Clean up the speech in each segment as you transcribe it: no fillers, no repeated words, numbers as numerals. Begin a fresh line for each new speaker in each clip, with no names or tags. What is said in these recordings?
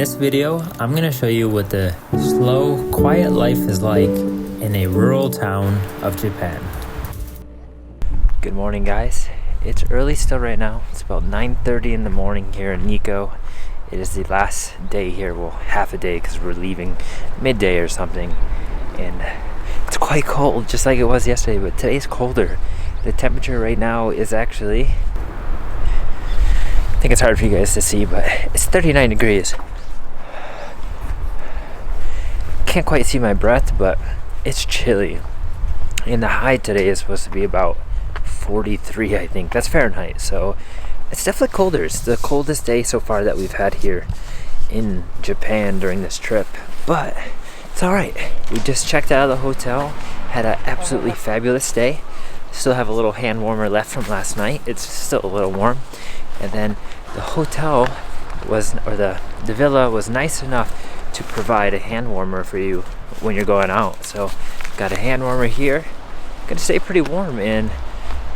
this video, I'm going to show you what the slow, quiet life is like in a rural town of Japan.
Good morning, guys. It's early still right now. It's about 9:30 in the morning here in Nikko. It is the last day here, well, half a day because we're leaving midday or something. And it's quite cold, just like it was yesterday, but today's colder. The temperature right now is actually, I think it's hard for you guys to see, but it's 39 degrees. Can't quite see my breath, but it's chilly. And the high today is supposed to be about 43, I think. That's Fahrenheit, so it's definitely colder. It's the coldest day so far that we've had here in Japan during this trip, but it's all right. We just checked out of the hotel, had an absolutely fabulous day. Still have a little hand warmer left from last night. It's still a little warm. And then the hotel was, or the villa was nice enough to provide a hand warmer for you when you're going out. So got a hand warmer here. Gonna stay pretty warm, and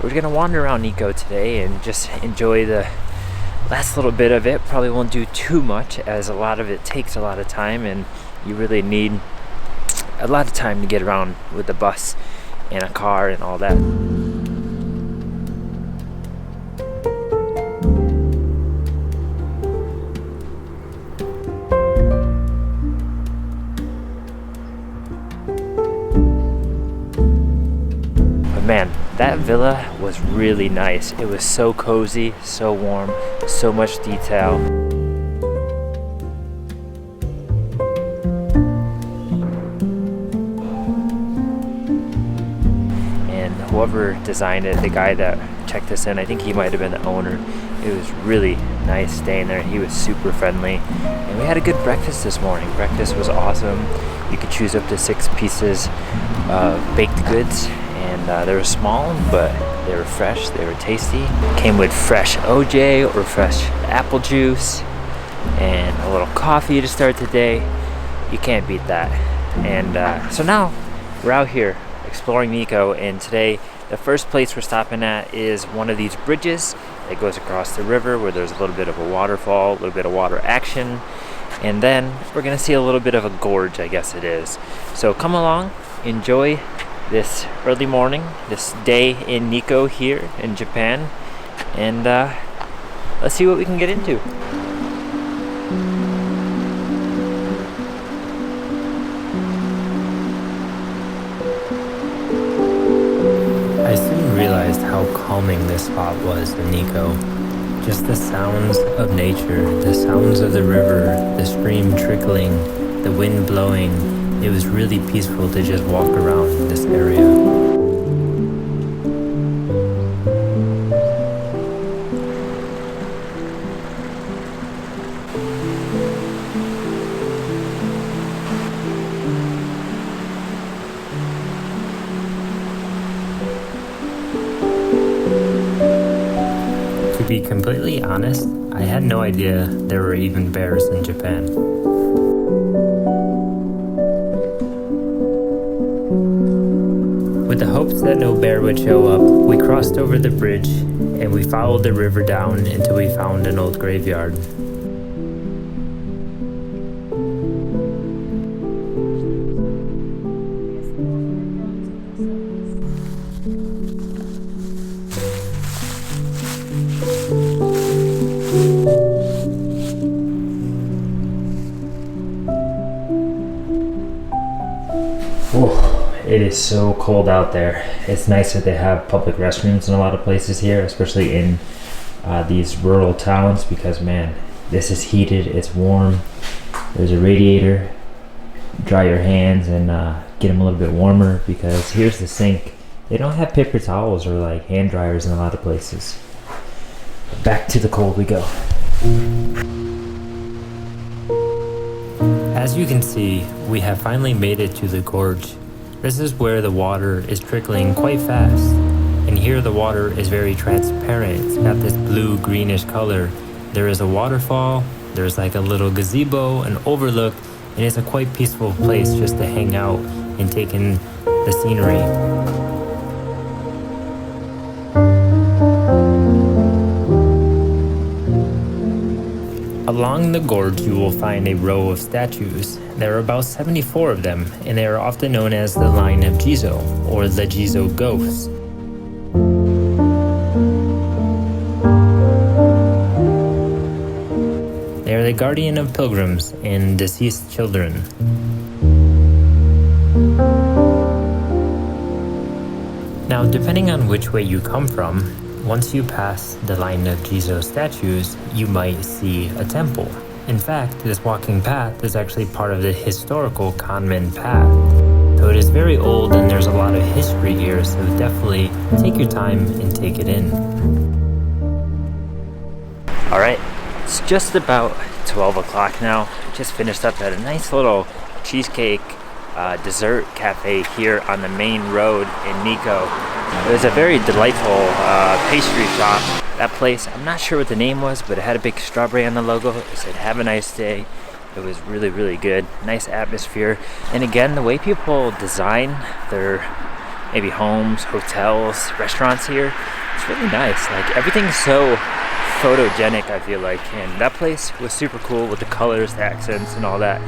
we're gonna wander around Nikko today and just enjoy the last little bit of it. Probably won't do too much, as a lot of it takes a lot of time, and you really need a lot of time to get around with the bus and a car and all that. Man, that villa was really nice. It was so cozy, so warm, so much detail. And whoever designed it, the guy that checked us in, I think he might have been the owner. It was really nice staying there. He was super friendly. And we had a good breakfast this morning. Breakfast was awesome. You could choose up to 6 pieces of baked goods. And they were small, but they were fresh, they were tasty. Came with fresh OJ or fresh apple juice and a little coffee to start the day. You can't beat that. And so now we're out here exploring Nikko, and today the first place we're stopping at is one of these bridges that goes across the river, where there's a little bit of a waterfall, a little bit of water action, and then we're gonna see a little bit of a gorge, I guess it is. So come along, enjoy this early morning, this day in Nikko here in Japan, and let's see what we can get into.
I soon realized how calming this spot was in Nikko. Just the sounds of nature, the sounds of the river, the stream trickling, the wind blowing. It was really peaceful to just walk around this area. To be completely honest, I had no idea there were even bears in Japan. With the hopes that no bear would show up, we crossed over the bridge and we followed the river down until we found an old graveyard. It is so cold out there. It's nice that they have public restrooms in a lot of places here, especially in these rural towns, because man, this is heated, it's warm. There's a radiator. Dry your hands and get them a little bit warmer, because here's the sink. They don't have paper towels or like hand dryers in a lot of places. Back to the cold we go. As you can see, we have finally made it to the gorge. This is where the water is trickling quite fast, and here the water is very transparent. It's got this blue-greenish color. There is a waterfall, there's like a little gazebo, an overlook, and it's a quite peaceful place just to hang out and take in the scenery. A Along the gorge, you will find a row of statues. There are about 74 of them, and they are often known as the Line of Jizo, or the Jizo Ghosts. They are the guardian of pilgrims and deceased children. Now, depending on which way you come from, once you pass the line of Jizo statues, you might see a temple. In fact, this walking path is actually part of the historical Kanman path. So it is very old and there's a lot of history here, so definitely take your time and take it in.
Alright, it's just about 12 o'clock now. Just finished up at a nice little Cheesecake dessert cafe here on the main road in Nikko. It was a very delightful pastry shop. That place, I'm not sure what the name was, but it had a big strawberry on the logo. It said, "Have a nice day." It was really, really good. Nice atmosphere. And again, the way people design their maybe homes, hotels, restaurants here, it's really nice. Like, everything's so photogenic, I feel like. And that place was super cool with the colors, the accents, and all that.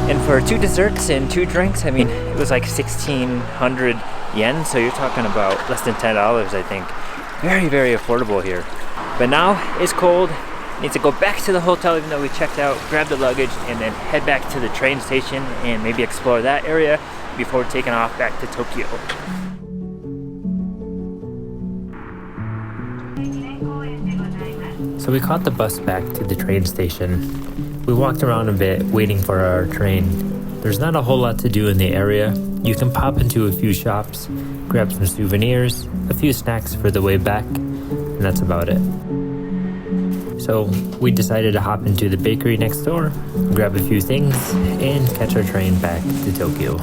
And for 2 desserts and 2 drinks, I mean, it was like 1,600 yen, so you're talking about less than $10, I think. Very, very affordable here. But now it's cold. Need to go back to the hotel even though we checked out, grab the luggage, and then head back to the train station and maybe explore that area before taking off back to Tokyo.
So we caught the bus back to the train station. We walked around a bit, waiting for our train. There's not a whole lot to do in the area. You can pop into a few shops, grab some souvenirs, a few snacks for the way back, and that's about it. So we decided to hop into the bakery next door, grab a few things, and catch our train back to Tokyo.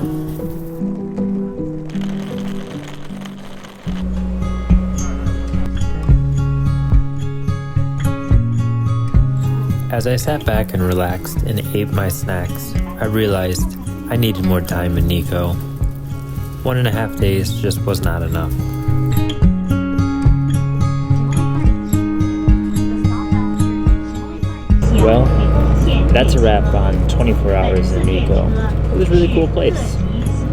As I sat back and relaxed and ate my snacks, I realized I needed more time in Nikko. 1.5 days just was not enough.
Well, that's a wrap on 24 hours in Nikko. It was a really cool place.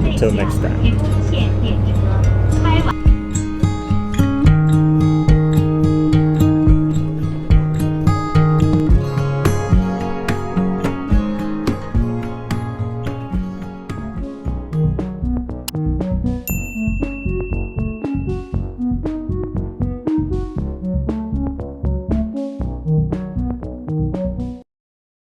Until next time.